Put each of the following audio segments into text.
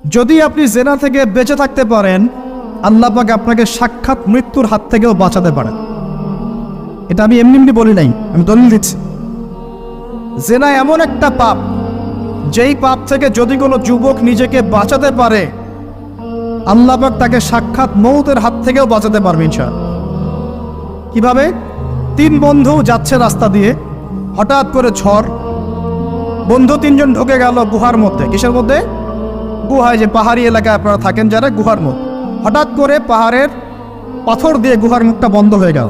যদি আপনি জেনা থেকে বেঁচে থাকতে পারেন, আল্লাহ পাক আপনাকে সাক্ষাৎ মৃত্যুর হাত থেকেও বাঁচাতে পারেন। এটা আমি এমনি এমনি বলি নাই, আমি দলিল দিচ্ছি। জেনা এমন একটা পাপ, যেই পাপ থেকে যদি কোনো যুবক নিজেকে বাঁচাতে পারে, আল্লাহ পাক তাকে সাক্ষাৎ মৌতের হাত থেকেও বাঁচাতে পারবে ইনশাআল্লাহ। কিভাবে? 3 বন্ধু যাচ্ছে রাস্তা দিয়ে, হঠাৎ করে ঝড়, বন্ধু 3 জন ঢুকে গেল গুহার মধ্যে। কিসের মধ্যে? গুহায়, যে পাহাড়ি এলাকায় আপনারা থাকেন যারা, গুহার মধ্যে। হঠাৎ করে পাহাড়ের পাথর দিয়ে গুহার মুখটা বন্ধ হয়ে গেল।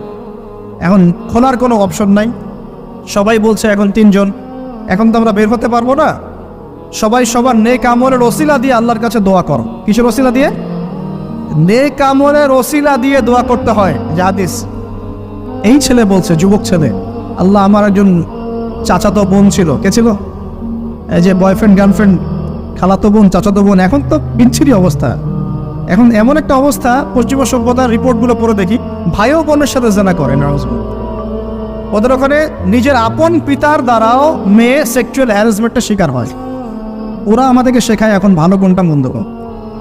এখন খোলার কোনো অপশন নাই। সবাই বলছে এখন 3 জন, এখন তো আমরা বের হতে পারবো না। সবাই সবার নেক আমলের ওসিলা দিয়ে আল্লাহর কাছে দোয়া করো। কিসের ওসিলা দিয়ে? নেক আমলের ওসিলা দিয়ে দোয়া করতে হয়। যে হাদিস, এই ছেলে বলছে, যুবক ছেলে, আল্লাহ আমার একজন চাচাতো বোন ছিল। কে ছিল? এই যে বয়ফ্রেন্ড গার্লফ্রেন্ড, খালাতো বোন, চাচাতো বোন। এখন তো বিচ্ছিরি অবস্থা। এখন এমন একটা অবস্থা, পশ্চিমা সভ্যতার রিপোর্টগুলো পড়ে দেখি, ভাইও বোনের সাথে জেনা করে। ওদের ওখানে নিজের আপন পিতার দ্বারাও মেয়ে সেক্সুয়াল হ্যারাসমেন্টের শিকার হয়। ওরা আমাদেরকে শেখায় এখন ভালো কোনটা মন্দ কোন।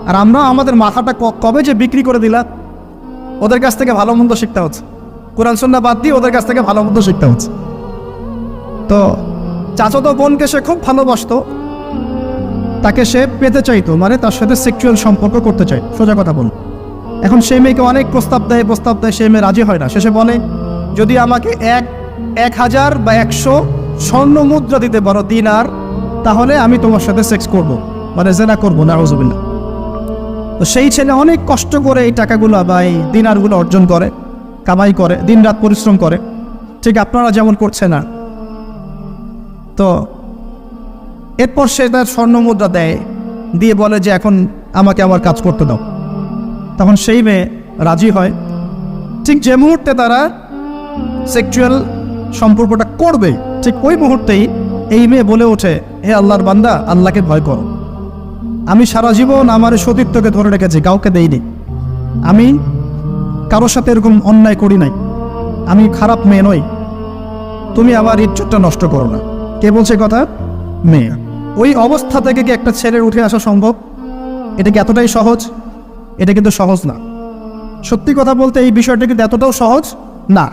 আর আমরা আমাদের মাথাটা কবে যে বিক্রি করে দিলাম, ওদের কাছ থেকে ভালো মন্দ শিখতে হচ্ছে। কোরআন সুন্নাহ বাদ দিয়ে ওদের কাছ থেকে ভালো মন্দ শিখতে হচ্ছে। তো চাচাতো বোনকে সে খুব ভালোবাসতো, তাকে সে পেতে চাইতো, মানে তার সাথে সেক্সুয়াল সম্পর্ক করতে চাই, সোজা কথা বল। এখন সেই মেয়েকে অনেক প্রস্তাব দেয়, সেই মেয়ে রাজি হয় না। শেষে বলে, যদি আমাকে 1000 বা 100 স্বর্ণ মুদ্রা দিতে পারো, দিনার, তাহলে আমি তোমার সাথে সেক্স করব, মানে জেনা করবো। নাউজুবিল্লাহ। তো সেই ছেলে অনেক কষ্ট করে এই টাকাগুলো বা এই দিনারগুলো অর্জন করে, কামাই করে, দিন রাত পরিশ্রম করে, ঠিক আপনারা যেমন করছে না। তো এরপর সে তার স্বর্ণ মুদ্রা দেয়, দিয়ে বলে যে এখন আমাকে আমার কাজ করতে দাও। তখন সেই মেয়ে রাজি হয়। ঠিক যে মুহূর্তে তারা সেক্সুয়াল সম্পর্কটা করবে, ঠিক ওই মুহূর্তেই এই মেয়ে বলে ওঠে, হে আল্লাহর বান্দা, আল্লাহকে ভয় করো। আমি সারা জীবন আমার সতীত্বকে ধরে রেখেছি, কাউকে দেইনি। আমি কারোর সাথে এরকম অন্যায় করি নাই। আমি খারাপ মেয়ে নই। তুমি আমার ইজ্জতটা নষ্ট করো না। কে বলছে কথা? মেয়ে। ওই অবস্থা থেকে কি একটা ছেলের উঠে আসা সম্ভব? এটা কি এতটাই সহজ? এটা কিন্তু সহজ না। সত্যি কথা বলতে এই বিষয়টা কিন্তু এতটাও সহজ না।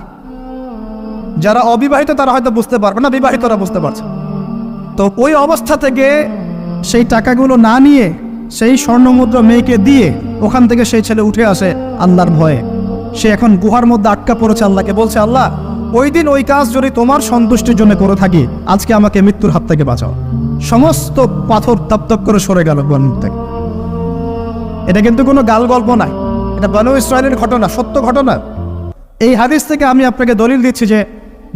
যারা অবিবাহিত তারা হয়তো বুঝতে পারবে না, বিবাহিতরা বুঝতে পারছে। তো ওই অবস্থা থেকে সেই টাকাগুলো না নিয়ে সেই স্বর্ণমুদ্রা মেয়েকে দিয়ে ওখান থেকে সেই ছেলে উঠে আসে আল্লাহর ভয়ে। সে এখন গুহার মধ্যে আটকা পড়েছে, আল্লাহকে বলছে, আল্লাহ, ওই দিন ওই কাজ যদি তোমার সন্তুষ্টির জন্য করে থাকি, আজকে আমাকে মৃত্যুর হাত থেকে বাঁচাও। সমস্ত পাথর তপ্তপ করে সরে গেল গুহার মুখ থেকে। এটা কিন্তু কোনো গাল গল্প নাই, এটা বনু ইসরায়েলের ঘটনা, সত্য ঘটনা। এই হাদিস থেকে আমি আপনাকে দলিল দিচ্ছি যে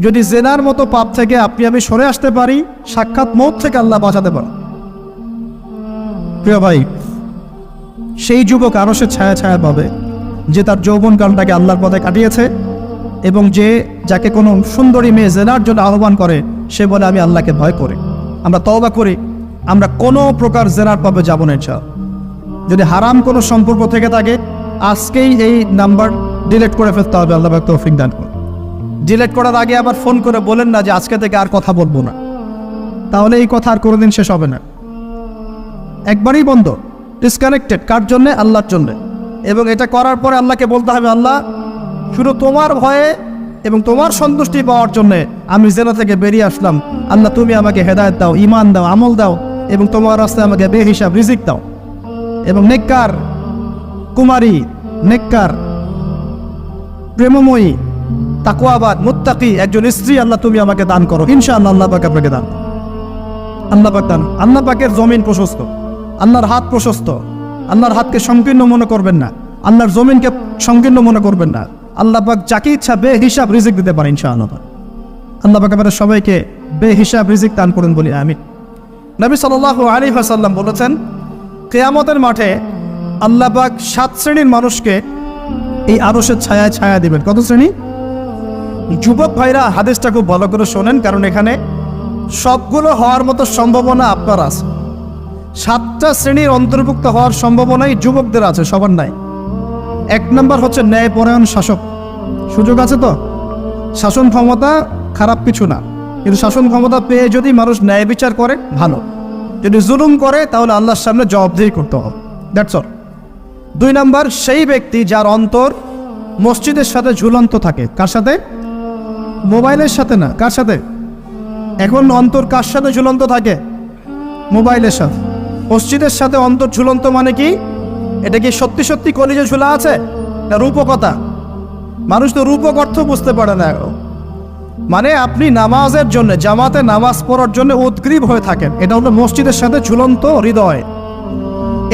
যদি জেনার মতো পাপ থেকে আমি সরে আসতে পারি, সাক্ষাৎ মৌত থেকে আল্লাহ বাঁচাতে পারে। প্রিয় ভাই, সেই যুবক আরশের ছায়া ছায়া পাবে যে তার যৌবনকালটাকে আল্লাহর পথে কাটিয়েছে, এবং যাকে কোনো সুন্দরী মেয়ে জেনার জন্য আহ্বান করে, সে বলে আমি আল্লাহকে ভয় করি। আমরা তওবা করি, আমরা কোনো প্রকার জেনার পাবে যাব না ইনশাআল্লাহ। যদি হারাম কোনো সম্পর্ক থেকে থাকে, আজকেই এই নাম্বার ডিলিট করে ফেলতে হবে। আল্লাহ পাক তৌফিক দান করুন। ডিলিট করার আগে আবার ফোন করে বলেন না যে আজকে থেকে আর কথা বলবো না, তাহলে এই কথা আর কোনোদিন শেষ হবে না। একবারই বন্ধ, ডিসকানেক্টেড। কার জন্যে? আল্লাহর জন্যে। এবং এটা করার পরে আল্লাহকে বলতে হবে, আল্লাহ, শুধু তোমার ভয়ে এবং তোমার সন্তুষ্টি পাওয়ার জন্যে আমি জেনা থেকে বেরিয়ে আসলাম। আল্লাহ, তুমি আমাকে হেদায়েত দাও, ইমান দাও, আমল দাও, এবং তোমার রাস্তায় আমাকে বেহিসাব রিজিক দাও। এবং নেককার কুমারী, নেককার প্রেমময়ী, তাকওয়াবাদ, মুত্তাকি একজন স্ত্রী আল্লাহ তুমি আমাকে দান করো ইনশাআল্লাহ। আল্লাহ পাক আপনাকে দান, আল্লাহ পাক দান। আল্লাহ পাকের জমিন প্রশস্ত, আল্লাহর হাত প্রশস্ত। আল্লাহর হাতকে সংকীর্ণ মনে করবেন না, আল্লাহর জমিনকে সংকীর্ণ মনে করবেন না। আল্লাহ পাক যাকে ইচ্ছা বেহিসাব রিজিক দিতে পারে ইনশাআল্লাহ। আল্লাহ পাক আমাদের সবাইকে বেহিসাব রিজিক দান করুন বলি আমিন। নবী সাল্লাল্লাহু আলাইহি ওয়াসাল্লাম বলেছেন, কিয়ামতের মাঠে আল্লাহ পাক 7 শ্রেণীর মানুষকে এই আরশের ছায়ায় ছায়া দিবেন। কত শ্রেণী? যুবক ভাইরা হাদিসটা খুব ভালো করে শোনেন, কারণ এখানে সবগুলো হওয়ার মতো সম্ভাবনা আপনার আছে। 7টা শ্রেণীর অন্তর্ভুক্ত হওয়ার সম্ভাবনাই যুবকদের আছে, সবার নাই। 1 নম্বর হচ্ছে ন্যায়পরায়ণ শাসক। সুযোগ আছে তো? শাসন ক্ষমতা খারাপ কিছু না, কিন্তু শাসন ক্ষমতা পেয়ে যদি মানুষ ন্যায় বিচার করে ভালো। যদি জুলুম করে তাহলে আল্লাহর সামনে জবাবদিহি করতে হবে। That's all. 2 নাম্বার, সেই ব্যক্তি যার অন্তর মসজিদের সাথে ঝুলন্ত থাকে। কার সাথে? মোবাইলের সাথে না। কার সাথে? এখন অন্তর কার সাথে ঝুলন্ত থাকে? মোবাইলের সাথে। মসজিদের সাথে অন্তর ঝুলন্ত মানে কি? এটা কি সত্যি সত্যি কলিজে ঝুলা আছে না রূপকথা? মানুষ তো রূপক অর্থ বুঝতে পারে না। মানে আপনি নামাজের জন্য, জামাতে নামাজ পড়ার জন্য উদ্গ্রীব হয়ে থাকেন, এটা হলো মসজিদের সাথে ঝুলন্ত হৃদয়।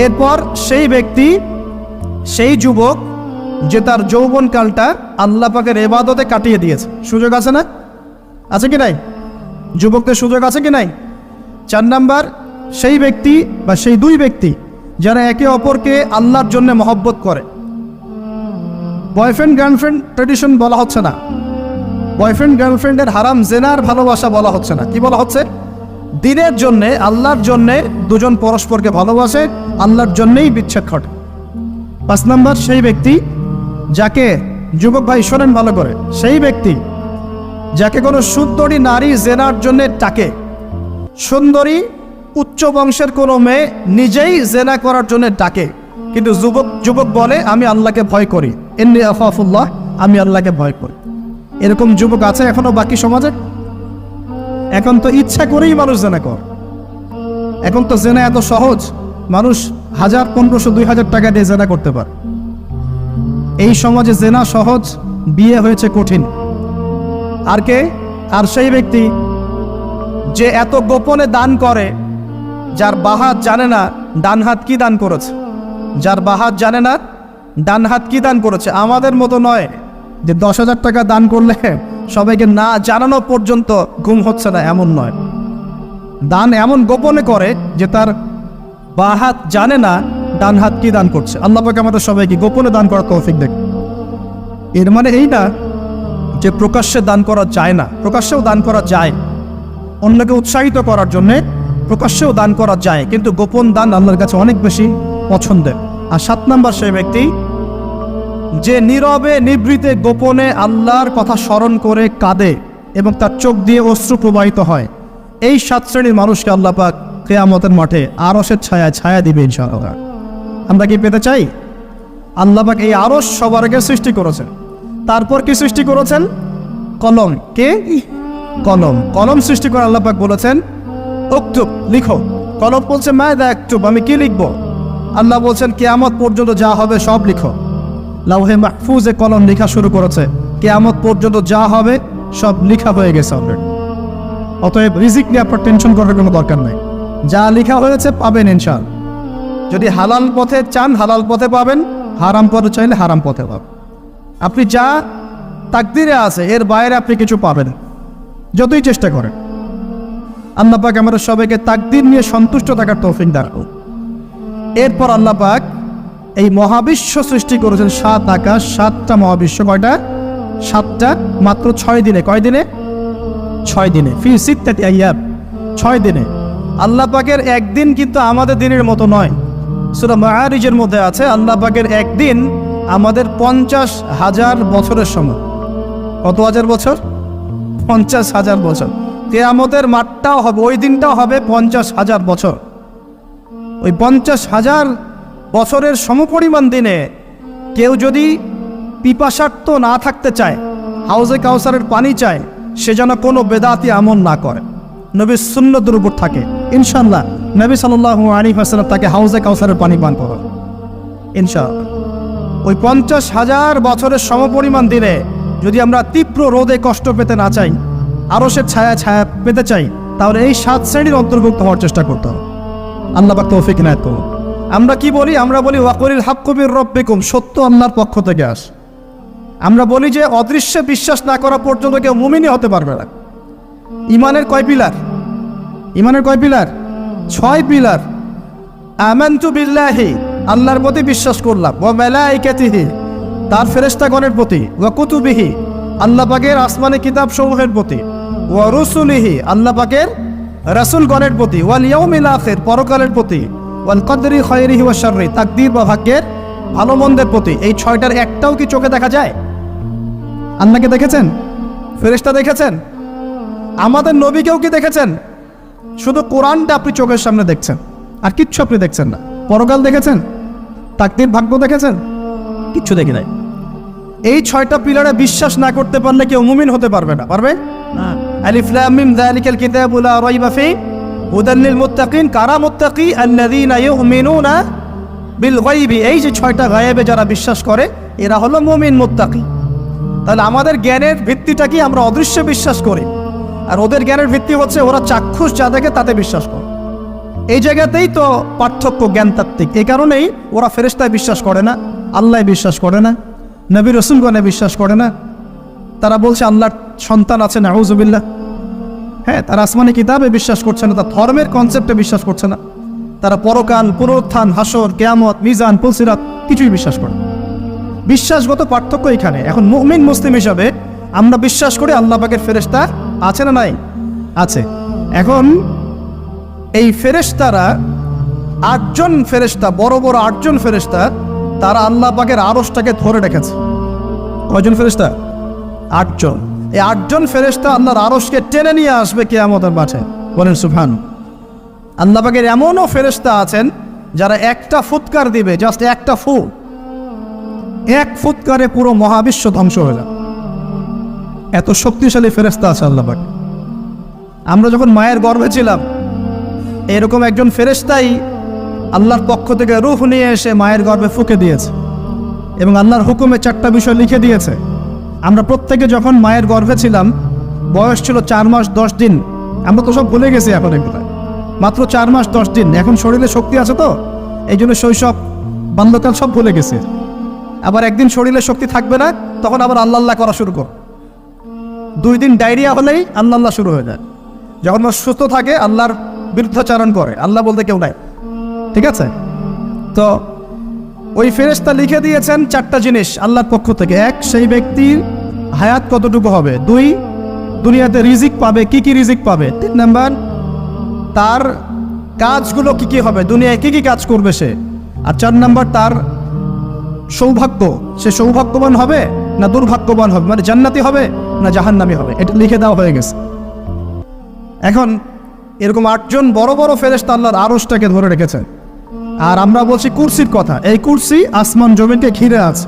এরপর সেই ব্যক্তি, সেই যুবক যে তার যৌবনকালটা আল্লাহ পাকের ইবাদতে কাটিয়ে দিয়েছে। সুযোগ আছে না? আছে কি নাই? যুবকদের সুযোগ আছে কি নাই? 4 নাম্বার, সেই ব্যক্তি বা সেই 2 ব্যক্তি যারা একে অপরকে আল্লাহর জন্য মহব্বত করে। বয়ফ্রেন্ড গার্লফ্রেন্ড ট্রেডিশন বলা হচ্ছে না, বয়ফ্রেন্ড গার্লফ্রেন্ডের হারাম জেনার ভালোবাসা বলা হচ্ছে না। কি বলা হচ্ছে? দিনের জন্যে, আল্লাহর জন্যে দুজন পরস্পরকে ভালোবাসে, আল্লাহর জন্যেই বিচ্ছেদ ঘটে। 5 নাম্বার, সেই ব্যক্তি যাকে, যুবক ভাই শোনেন ভালো করে, সেই ব্যক্তি যাকে কোনো সুন্দরী নারী জেনার জন্যে টাকে। সুন্দরী উচ্চ বংশের কোনো মেয়ে নিজেই জেনা করার জন্য ডাকে, কিন্তু যুবক বলে আমি আল্লাহকে ভয় করি, ইন্নী আখাফুল্লাহ, আমি আল্লাহকে ভয় করি। এরকম যুবক আছে এখনো বাকি সমাজে? এখন তো ইচ্ছা করেই মানুষ জেনা করে। এখন তো জেনা এত সহজ, মানুষ 1000, 1500, 2000 টাকা দিয়ে জেনা করতে পারে। এই সমাজে জেনা সহজ, বিয়ে হয়েছে কঠিন। আর কে? আর সেই ব্যক্তি যে এত গোপনে দান করে, যার বাহাত জানে না ডান হাত কি দান করেছে, যার বাহাত জানে না ডান হাত কি দান করেছে। আমাদের মতো নয় যে 10,000 টাকা দান করলে সবাইকে না জানানো পর্যন্ত ঘুম হচ্ছে না, এমন নয়। দান এমন গোপনে করে যে তার বাহাত জানে না ডান হাত কি দান করছে। আল্লাহ পাক আমাদের সবাইকে গোপনে দান করার তৌফিক দেন। এর মানে এই না যে প্রকাশ্যে দান করা যায় না, প্রকাশ্যেও দান করা যায়। অন্যকে উৎসাহিত করার জন্যে প্রকাশ্যেও দান করা যায়, কিন্তু গোপন দান আল্লাহর কাছে অনেক বেশি পছন্দের। আর 7 নাম্বার, সেই ব্যক্তি যে নীরবে নিভৃতে গোপনে আল্লাহর কথা স্মরণ করে কাঁদে এবং তার চোখ দিয়ে অশ্রু প্রবাহিত হয়। এই 7 শ্রেণীর মানুষকে আল্লাহ পাক কিয়ামতের মাঠে আরশের ছায়া দিবে ইনশাআল্লাহ। আমরা কি পেতে চাই? আল্লাহ পাক এই আরশ সবার আগে সৃষ্টি করেছেন। তারপর কি সৃষ্টি করেছেন? কলম। কে? কলম। কলম সৃষ্টি করে আল্লাহ পাক বলেছেন উকতুব, লিখো। কলম বলছে মাযা আকতুব, আমি কি লিখবো? আল্লাহ বলছেন কিয়ামত পর্যন্ত যা হবে সব লিখো। লাউহে মাহফুজে কলম লেখা শুরু করেছে, কিয়ামত পর্যন্ত যা হবে সব লেখা হয়ে গেছে অলরেডি। অতএব রিজিক নিয়ে আপনার টেনশন করার কোনো দরকার নাই, যা লেখা হয়েছে পাবেন ইনশাআল্লাহ। যদি হালাল পথে চান হালাল পথে পাবেন, হারাম পথে চাইলে হারাম পথে পাবেন। আপনি যা তাকদিরে আছে এর বাইরে আপনি কিছু পাবেন যতই চেষ্টা করেন। আল্লাহ পাক আমাদের সবাইকে তাকদির নিয়ে সন্তুষ্ট থাকার তৌফিক দান করুন। এরপর আল্লাহ পাক এই মহাবিশ্ব সৃষ্টি করেছেন 7 আকাশ, 7টা মহাবিশ্ব। কয়টা? 7টা, মাত্র 6 দিনে। কয় দিনে? 6 দিনে। ফি সিত্তাতি আইয়াম, 6 দিনে। আল্লাহ পাকের একদিন কিন্তু আমাদের দিনের মতো নয়। সূরা মাআরিজের মধ্যে আছে আল্লাহ পাকের একদিন আমাদের 50,000 বছরের সমান। কত হাজার বছর? 50,000 বছর। কিয়ামতের মাঠটাও হবে, ওই দিনটাও হবে 50,000 বছর। ওই 50,000 বছরের সমপরিমাণ দিনে কেউ যদি পিপাসার্ত না থাকতে চায়, হাউজে কাউসারের পানি চায়, সে যেন কোনো বেদাতি আমল না করে, নবীর সুন্নতের উপর থাকে। ইনশাআল্লাহ নবী সাল্লাল্লাহু আলাইহি ওয়াসাল্লাম তাকে হাউজে কাউসারের পানি পান করাবে ইনশাআল্লাহ। ওই 50,000 বছরের সমপরিমাণ দিনে যদি আমরা তীব্র রোদে কষ্ট পেতে না চাই, আরশের ছায়া পেতে চাই, তাহলে এই 7 শ্রেণীর অন্তর্ভুক্ত হওয়ার চেষ্টা করতে হবে। আল্লাহ পাক তৌফিক ইনায়াত করুন। আমরা কি বলি? আমরা বলি ওয়াকুলিল হাক্কু মির রাব্বিকুম, সত্য আল্লাহর পক্ষ থেকে আসে। আমরা বলি যে অদৃশ্যে বিশ্বাস না করা পর্যন্ত কেউ মুমিনই হতে পারবে না। ইমানের কয় পিলার? ইমানের কয় পিলার? 6 পিলার। আমানতু বিল্লাহি, আল্লাহর প্রতি বিশ্বাস করলাম, ওয়া মালাইকাতিহি, তার ফেরেশতাগণের প্রতি, ওয়া কুতুবিহি, আল্লাহ পাকের আসমানি কিতাব সমূহের প্রতি, ওয়া রুসুলিহি, আল্লাহ পাকের রাসূলগণের প্রতি, ওয়াল ইয়াউমিল আখির, পরকালের প্রতি, ওয়াল কদরি খায়রিহি ওয়া শাররি, তাকদীর বা ভাগ্যের ভালো মন্দের প্রতি। এই 6টার একটাও কি চোখে দেখা যায়? আল্লাহকে দেখেছেন? ফেরেশতা দেখেছেন? আমাদের নবীকেও কি দেখেছেন? শুধু কোরআনটা আপনি চোখের সামনে দেখছেন, আর কিচ্ছু আপনি দেখছেন না। পরকাল দেখেছেন? তাকদীর, ভাগ্য দেখেছেন? কিচ্ছু দেখি নাই। এই 6টা পিলারে বিশ্বাস না করতে পারলে কেউ মুমিন হতে পারবে না। পারবে? আলিফ লাম মিম যালিকাল কিতাবু লা রাইবা ফি হুদাল লিল মুত্তাকিন। কারা মুত্তাকি? আল্লাযীনা ইউমিনুনা বিল গায়বি। এই যে 6টা গায়েবে যারা বিশ্বাস করে এরা হলো মুমিন, মুত্তাকি। তাহলে আমাদের জ্ঞানের ভিত্তিটা কি? আমরা অদৃশ্য বিশ্বাস করি, আর ওদের জ্ঞানের ভিত্তি হচ্ছে ওরা চাক্ষুষ যা দেখে তাতে বিশ্বাস করে। এই জায়গাতেই তো পার্থক্য জ্ঞানতাত্ত্বিক। এই কারণেই ওরা ফেরেশতায় বিশ্বাস করে না, আল্লাহ বিশ্বাস করে না, নবী রাসূলগণে বিশ্বাস করে না। তারা বলছে আল্লাহর সন্তান আছে, নাউযুবিল্লাহ। হ্যাঁ, তারা আসমানি কিতাবে বিশ্বাস করছে না, তার ধর্মের কনসেপ্টে বিশ্বাস করছে না। তারা পরকাল, পুনরুত্থান, হাসর, কিয়ামত, মিজান, পুলসিরাত কিছুই বিশ্বাস করে না। বিশ্বাসগত পার্থক্য এখানে। এখন মুমিন মুসলিম হিসাবে আমরা বিশ্বাস করি আল্লাহ পাকের ফেরেশতা আছে না নাই? আছে। এখন এই ফেরেশতারা 8জন ফেরেশতা, বড় বড় 8জন ফেরেশতা, তারা আল্লাহ পাকের আরশটাকে ধরে রেখেছে। কয়জন ফেরেশতা? 8জন। এই 8জন ফেরেশতা আল্লাহর আরশকে টেনে নিয়ে আসবে কিয়ামতের মাঠে। বলেন সুবহান। আল্লাহ পাকের এমনও ফেরেশতা আছেন যারা একটা ফুৎকার দিবে, জাস্ট একটা ফু, এক ফুৎকারে পুরো মহাবিশ্ব ধ্বংস হয়ে যাবে। এত শক্তিশালী ফেরেশতা আছে আল্লাহ পাক। আমরা যখন মায়ের গর্ভে ছিলাম, এরকম একজন ফেরেশতাই আল্লাহর পক্ষ থেকে রূহ নিয়ে এসে মায়ের গর্ভে ফুঁকে দিয়েছে, এবং আল্লাহর হুকুমে 4টা বিষয় লিখে দিয়েছে। আমরা প্রত্যেকে যখন মায়ের গর্ভে ছিলাম, বয়স ছিল 4 মাস 10 দিন। আমরা তো সব ভুলে গেছি এখন, এগুলো মাত্র 4 মাস 10 দিন। এখন শরীরে শক্তি আছে তো, এই জন্য শৈশব, বাল্যকাল সব ভুলে গেছে। আবার একদিন শরীরে শক্তি থাকবে না, তখন আবার আল্লাহ আল্লাহ করা শুরু কর। 2 দিন ডায়রিয়া হলেই আল্লাহ আল্লাহ শুরু হয়ে যায়। যখন সুস্থ থাকে আল্লাহর বিরুদ্ধাচারণ করে, আল্লাহ বলতে কেউ নাই। ঠিক আছে? তো ওই ফেরেশতা লিখে দিয়েছেন 4টা জিনিস আল্লাহর পক্ষ থেকে। 1, সেই ব্যক্তির হায়াত কতটুকু হবে। 2, দুনিয়াতে রিজিক পাবে, কি কি রিজিক পাবে। 3 নাম্বার, তার কাজগুলো কি কি হবে, দুনিয়ায় কি কি কাজ করবে সে। আর 4 নাম্বার, তার সৌভাগ্য, সে সৌভাগ্যবান হবে না দুর্ভাগ্যবান হবে, মানে জান্নাতি হবে না জাহান্নামী হবে। এটা লিখে দেওয়া হয়ে গেছে। এখন এরকম 8জন বড় বড় ফেরেশতা আল্লাহর আরশটাকে ধরে রেখেছে। আর আমরা বলছি কুরসির কথা। এই কুরসি আসমান জমিনকে ঘিরে আছে।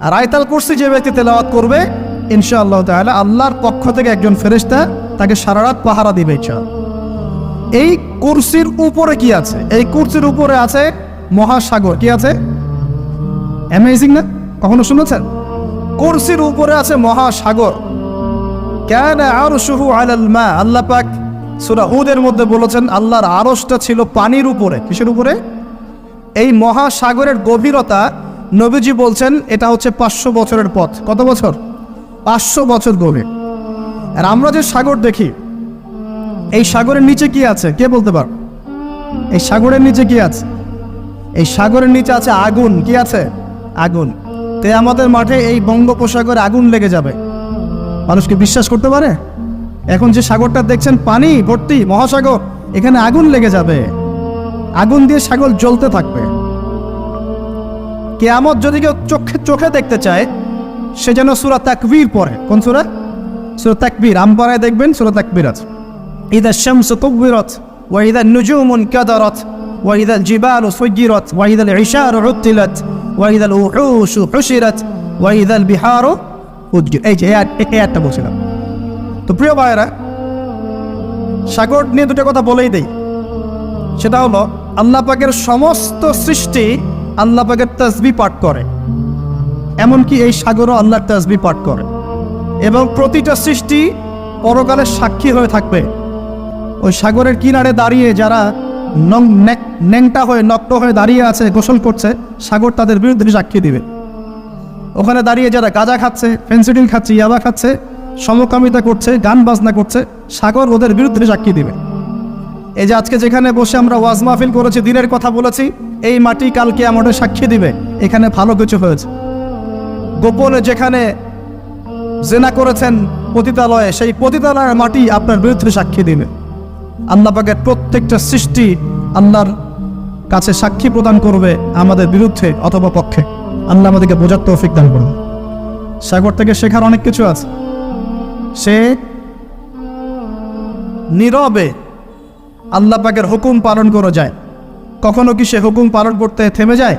আর আয়াতুল কুরসি যে ব্যক্তি তেলাওয়াত করবে, ইনশাআল্লাহ তাআলা আল্লাহর পক্ষ থেকে একজন ফেরেশতা তাকে সারা রাত পাহারা দিবে ইনশাআল্লাহ। এই কুরসির উপরে কি আছে? এই কুরসির উপরে আছে মহাসাগর। কি আছে? অ্যামেজিং না? কখনো শুনেছেন? কুরসির উপরে আছে মহাসাগর। কানা আরশুহু আলাল মা। আল্লাহ পাক সূরা হুদের মধ্যে বলেছেন আল্লাহর আরশটা ছিল পানির উপরে। কিসের উপরে? এই মহাসাগরের গভীরতা নবীজি বলছেন এটা হচ্ছে 500 বছরের পথ। কত বছর? 500 বছর গভীর। আর আমরা যে সাগর দেখি, এই সাগরের নিচে কি আছে কে বলতে পারবে? এই সাগরের নিচে কি আছে? এই সাগরের নিচে আছে আগুন। কি আছে? আগুন। কিয়ামতের মাঠে এই বঙ্গোপসাগরে আগুন লেগে যাবে। মানুষ কি বিশ্বাস করতে পারে? এখন যে সাগরটা দেখছেন পানি ভর্তি মহাসাগর, এখানে আগুন লেগে যাবে। আগুন দিয়ে সাগর জ্বলতে থাকবে। কিয়ামত যদি কেউ চোখে দেখতে চায়, সে যেন সূরা তাকবীর পড়ে। কোন সূরা? সূরা তাকবীর। আমপাড়ায় দেখবেন সূরা তাকবীর আছে। ইযা শামসু কুবিরাত ওয়া ইযা নুজুমু কাদারাত ওয়া ইযা জিবালু সুজিরাত ওয়া ইযা ইশারু উতিলাত ওয়া ইযা উহুশু হুশিরাত ওয়া ইযা বিহারু উজজির। এই যে একটা বলছিলাম। তো প্রিয় ভাইরা, সাগর নিয়ে দুটো কথা বলেই দেই। সেটা হলো আল্লাহ পাকের সমস্ত সৃষ্টি আল্লাহ পাকের তাসবিহ পাঠ করে, এমনকি এই সাগরও আল্লাহর তাসবিহ পাঠ করে। এবং প্রতিটা সৃষ্টি পরকালের সাক্ষী হয়ে থাকবে। ওই সাগরের কিনারে দাঁড়িয়ে যারা ন্যাংটা হয়ে নগ্ন হয়ে দাঁড়িয়ে আছে, গোসল করছে, সাগর তাদের বিরুদ্ধে সাক্ষী দিবে। ওখানে দাঁড়িয়ে যারা গাঁজা খাচ্ছে, ফেন্সিডিল খাচ্ছে, ইয়াবা খাচ্ছে, সমকামিতা করছে, গান বাজনা করছে, সাগর ওদের বিরুদ্ধে সাক্ষী দিবে। এই যে আজকে যেখানে বসে আমরা ওয়াজ মাহফিল করেছি, দিনের কথা বলেছি, এই মাটি কালকে আমাদের সাক্ষী দিবে এখানে ভালো কিছু হয়েছে। গোপনে যেখানে জেনা করেছেন পতিতালয়ে, সেই পতিতালয়ের মাটি আপনার বিরুদ্ধে সাক্ষী দিবে। আল্লাহ পাকের প্রত্যেকটা সৃষ্টি আল্লাহর কাছে সাক্ষী প্রদান করবে আমাদের বিরুদ্ধে অথবা পক্ষে। আল্লাহ আমাদেরকে বোঝার তৌফিক দান করবে। সাগর থেকে শেখার অনেক কিছু আছে। সে নীরবে আল্লাহ পাকের হুকুম পালন করে যায়, কখনো কি সে হুকুম পালন করতে থেমে যায়?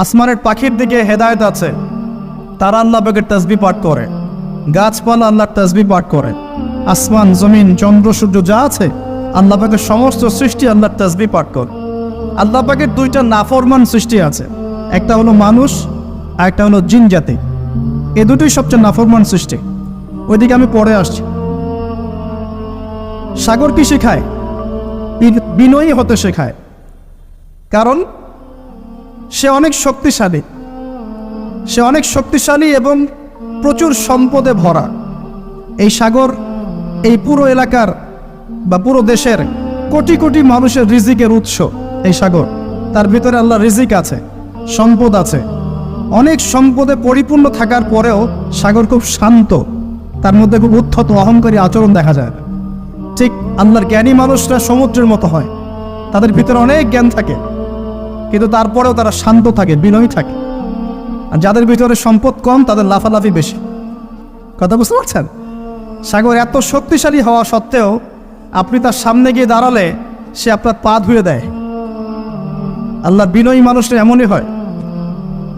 আসমানের পাখির দিকে হেদায়েত আছে, তারা আল্লাহ পাকের তাসবিহ পাঠ করে। গাছপালা আল্লাহর তাসবিহ পাঠ করে। আসমান, জমিন, চন্দ্র, সূর্য যা আছে আল্লাহ পাকের সমস্ত সৃষ্টি আল্লাহর তাসবিহ পাঠ করে। আল্লাহ পাকের দুইটা নাফরমান সৃষ্টি আছে, একটা হলো মানুষ আর একটা হলো জিন জাতি। এ দুটোই সবচেয়ে নাফরমান সৃষ্টি। ওইদিকে আমি পরে আসছি। সাগর কি শেখায়? বিনয়ী হতে শেখায়, কারণ সে অনেক শক্তিশালী, সে অনেক শক্তিশালী এবং প্রচুর সম্পদে ভরা। এই সাগর এই পুরো এলাকার বা পুরো দেশের কোটি কোটি মানুষের রিজিকের উৎস। এই সাগর, তার ভিতরে আল্লাহ রিজিক আছে, সম্পদ আছে। অনেক সম্পদে পরিপূর্ণ থাকার পরেও সাগর খুব শান্ত, তার মধ্যে খুব উদ্ধত অহংকারী আচরণ দেখা যায় না। ঠিক আল্লাহর জ্ঞানী মানুষরা সমুদ্রের মতো হয়, তাদের ভিতরে অনেক জ্ঞান থাকে, কিন্তু তারপরেও তারা শান্ত থাকে, বিনয়ী থাকে। আর যাদের ভিতরে সম্পদ কম তাদের লাফালাফি বেশি। কথা বুঝতে পারছেন? সাগর এত শক্তিশালী হওয়া সত্ত্বেও আপনি তার সামনে গিয়ে দাঁড়ালে সে আপনার পা ধুয়ে দেয়। আল্লাহর বিনয়ী মানুষরা এমনই হয়,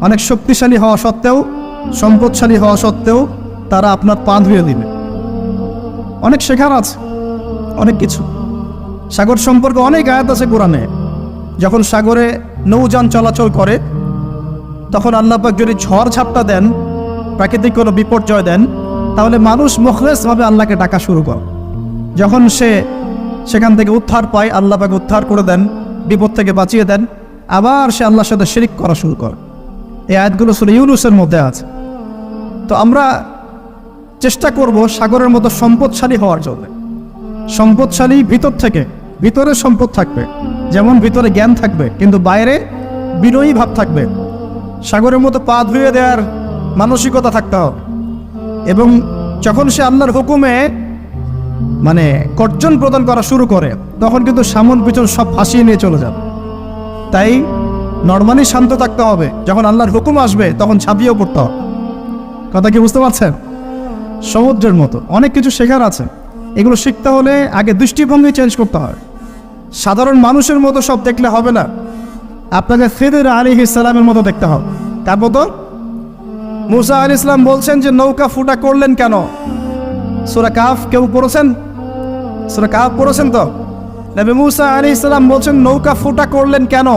অনেক শক্তিশালী হওয়া সত্ত্বেও, সম্পদশালী হওয়া সত্ত্বেও তারা আপনার পা ধুয়ে দিবে। অনেক শেখার আছে, অনেক কিছু। সাগর সম্পর্কে অনেক আয়াত আছে কোরআনে। যখন সাগরে নৌযান চলাচল করে তখন আল্লাহ পাক যদি ঝড় ঝাপটা দেন, প্রাকৃতিক কোনো বিপর্যয় দেন, তাহলে মানুষ মুখলেসভাবে আল্লাহকে ডাকা শুরু করে। যখন সে সেখান থেকে উদ্ধার পায়, আল্লাহ পাক উদ্ধার করে দেন, বিপদ থেকে বাঁচিয়ে দেন, আবার সে আল্লাহর সাথে শিরিক করা শুরু করে। এই আয়াতগুলো সূরা ইউনূসের মধ্যে আছে। তো আমরা চেষ্টা করব সাগরের মতো সম্পদশালী হওয়ার জন্য। সম্পদশালী ভিতর থেকে, ভিতরে সম্পদ থাকবে, যেমন ভিতরে জ্ঞান থাকবে কিন্তু বাইরে বিনয়ী ভাব থাকবে। সাগরের মতো পা ধুয়ে দেওয়ার মানসিকতা থাকতে হবে। এবং যখন সে আল্লাহর হুকুমে কর্জন প্রদান করা শুরু করে তখন কিন্তু সামন পিছন সব ফাঁসিয়ে নিয়ে চলে যাবে। তাই নরমালি শান্ত থাকতে হবে, যখন আল্লাহর হুকুম আসবে তখন ঝাঁপিয়েও পড়তে হবে। কথা কি বুঝতে পারছেন? সমুদ্রের মতো অনেক কিছু শেখার আছে। এগুলো শিখতে হলে আগে দৃষ্টিভঙ্গি চেঞ্জ করতে হয়। সাধারণ মানুষের মতো সব দেখলে হবে না, আপনাকে খিদির আলাইহিস সালামের মতো দেখতে হবে। তার মতো মুসা আলাইহিস সালাম বলছেন যে নৌকা ফুটা করলেন কেন? সূরা কাহফ কেউ পড়েছেন? সূরা কাহফ পড়েছেন তো? নবী মুসা আলাইহিস সালাম বলছেন নৌকা ফুটা করলেন কেন?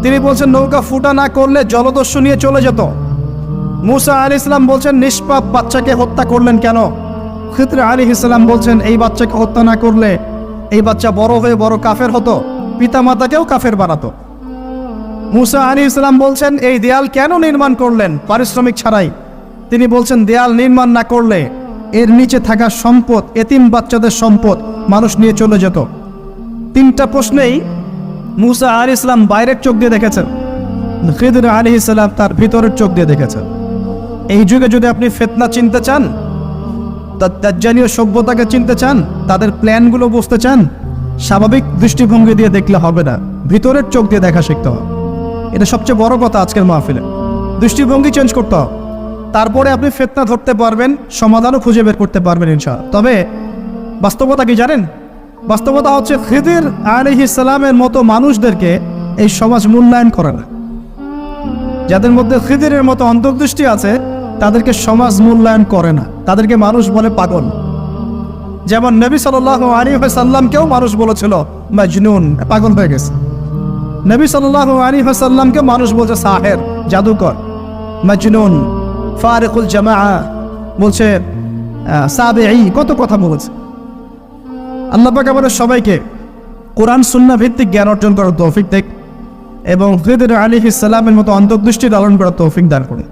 তিনি বলছেন নৌকা ফুটা না করলে জলদস্যু নিয়ে চলে যেত। মুসা আলাইহিস সালাম বলছেন নিষ্পাপ বাচ্চাকে হত্যা করলেন কেন? খিদির আলাইহিস সালাম বলছেন এই বাচ্চাকে হত্যা না করলে এই বাচ্চা বড় হয়ে বড় কাফের হতো, পিতা মাতাকেও কাফের বানাতো। মুসা আলাইহিস সালাম বলছেন এই দেয়াল কেন নির্মাণ করলেন পারিশ্রমিক ছাড়াই? তিনি বলছেন দেয়াল নির্মাণ না করলে এর নিচে থাকা সম্পদ, এতিম বাচ্চাদের সম্পদ মানুষ নিয়ে চলে যেত। তিনটা প্রশ্নেই মুসা আলাইহিস সালাম বাইরের চোখ দিয়ে দেখেছেন, খিদির আলাইহিস সালাম তার ভিতরের চোখ দিয়ে দেখেছেন। এই যুগে যদি আপনি ফিতনা চিনতে চান, দাজ্জালীয় সভ্যতাকে চিনতে চান, তাদের প্ল্যানগুলো বুঝতে চান, স্বাভাবিক দৃষ্টিভঙ্গি দিয়ে দেখলে হবে না, ভিতরের চোখ দিয়ে দেখা শিখতে হবে। এটা সবচেয়ে বড় কথা আজকের মাহফিলে। দৃষ্টিভঙ্গি চেঞ্জ করতে হবে, তারপরে আপনি ফিতনা ধরতে পারবেন, সমাধানও খুঁজে বের করতে পারবেন ইনশাআল্লাহ। তবে বাস্তবতা কি জানেন? বাস্তবতা হচ্ছে খিদির আলাইহিস সালামের মতো মানুষদেরকে এই সমাজ মূল্যায়ন করে না। যাদের মধ্যে খিদিরের মতো অন্তর্দৃষ্টি আছে তাদেরকে সমাজ মূল্যায়ন করে না, তাদেরকে মানুষ বলে পাগল। যেমন নবী সাল্লাল্লাহু আলাইহি ওয়াসাল্লামকেও মানুষ বলেছিল মাজনুন, পাগল হয়ে গেছে। নবী সাল্লাল্লাহু আলাইহি ওয়াসাল্লামকে মানুষ বলছে সাহের, জাদুকর, মাজনুন, ফারিকুল জামাআ বলছে, সাবিঈ, কত কথা বলেছে। আল্লাহ পাক আমাদের সবাইকে কোরআন সুন্নাহ ভিত্তিক জ্ঞান অর্জন করার তৌফিক দেন এবং খিদির আলাইহিস সালামের মতো অন্তর্দৃষ্টি লালন করার তৌফিক দান করুন।